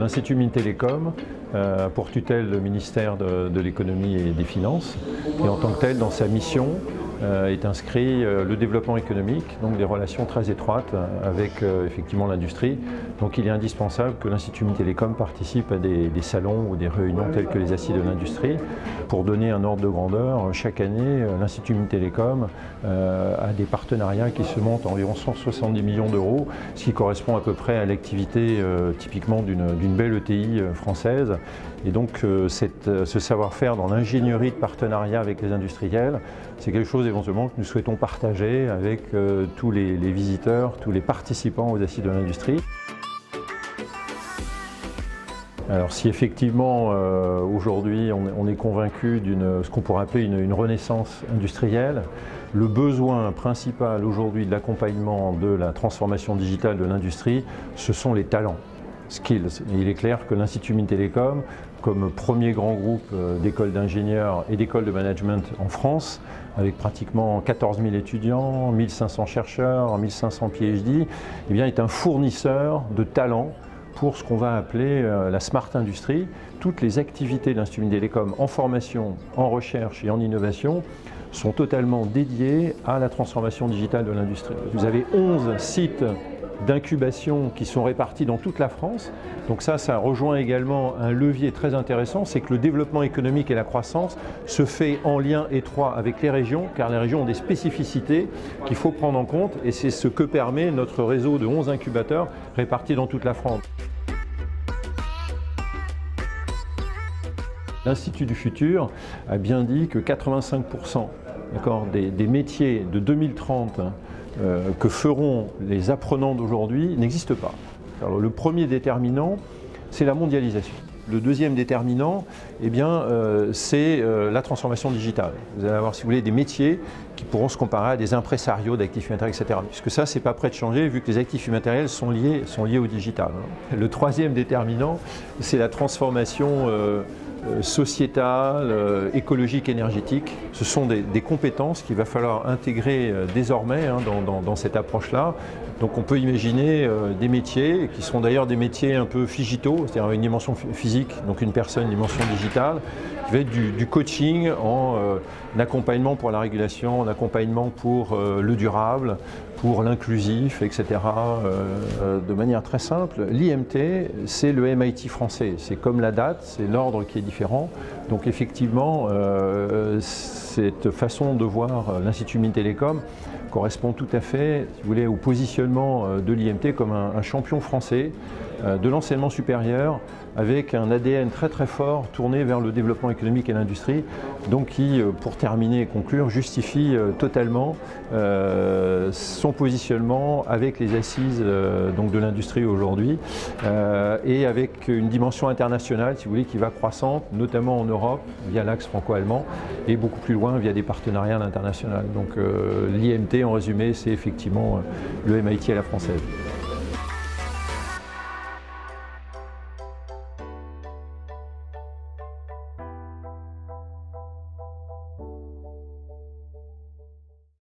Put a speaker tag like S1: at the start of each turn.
S1: l'Institut Mines-Télécom, pour tutelle le ministère de l'économie et des finances. Et en tant que tel, dans sa mission, est inscrit le développement économique, donc des relations très étroites avec effectivement l'industrie. Donc il est indispensable que l'Institut Mines-Télécom participe à des salons ou des réunions telles que les Assises de l'industrie. Pour donner un ordre de grandeur, chaque année, l'Institut Mines-Télécom a des partenariats qui se montent à environ 170 millions d'euros, ce qui correspond à peu près à l'activité typiquement d'une belle ETI française. Et donc ce savoir-faire dans l'ingénierie de partenariat avec les industriels, c'est quelque chose éventuellement que nous souhaitons partager avec tous les visiteurs, tous les participants aux Assises de l'industrie. Alors si effectivement aujourd'hui on est convaincu d'une ce qu'on pourrait appeler une renaissance industrielle, le besoin principal aujourd'hui de l'accompagnement de la transformation digitale de l'industrie, ce sont les talents. Skills. Et il est clair que l'Institut Mines-Télécom, comme premier grand groupe d'écoles d'ingénieurs et d'écoles de management en France, avec pratiquement 14 000 étudiants, 1500 chercheurs, 1500 PhD, eh bien, est un fournisseur de talents pour ce qu'on va appeler la Smart Industry. Toutes les activités de l'Institut Mines-Télécom en formation, en recherche et en innovation sont totalement dédiées à la transformation digitale de l'industrie. Vous avez 11 sites d'incubation qui sont répartis dans toute la France. Donc ça rejoint également un levier très intéressant, c'est que le développement économique et la croissance se fait en lien étroit avec les régions, car les régions ont des spécificités qu'il faut prendre en compte, et c'est ce que permet notre réseau de 11 incubateurs répartis dans toute la France. L'Institut du futur a bien dit que 85% des métiers de 2030 que feront les apprenants d'aujourd'hui n'existent pas. Alors, le premier déterminant, c'est la mondialisation. Le deuxième déterminant, eh bien, c'est la transformation digitale. Vous allez avoir, si vous voulez, des métiers qui pourront se comparer à des impresarios d'actifs immatériels, etc. Puisque ça, c'est pas prêt de changer, vu que les actifs immatériels sont liés au digital. Le troisième déterminant, c'est la transformation sociétale, écologique, énergétique. Ce sont des compétences qu'il va falloir intégrer désormais dans cette approche-là. Donc on peut imaginer des métiers qui seront d'ailleurs des métiers un peu figitaux, c'est-à-dire une dimension physique, donc une personne, une dimension digitale, qui va être du coaching en accompagnement pour la régulation, en accompagnement pour le durable, pour l'inclusif, etc. De manière très simple, l'IMT, c'est le MIT français. C'est comme la date, c'est l'ordre qui est différent. Donc effectivement, cette façon de voir l'Institut Mines-Télécom correspond tout à fait, si vous voulez, au positionnement de l'IMT comme un champion français de l'enseignement supérieur, avec un ADN très très fort tourné vers le développement économique et l'industrie, donc qui, pour terminer et conclure, justifie totalement son positionnement avec les assises donc de l'industrie aujourd'hui, et avec une dimension internationale, si vous voulez, qui va croissante, notamment en Europe, via l'axe franco-allemand, et beaucoup plus loin via des partenariats à l'international. Donc l'IMT, en résumé, c'est effectivement le MIT à la française.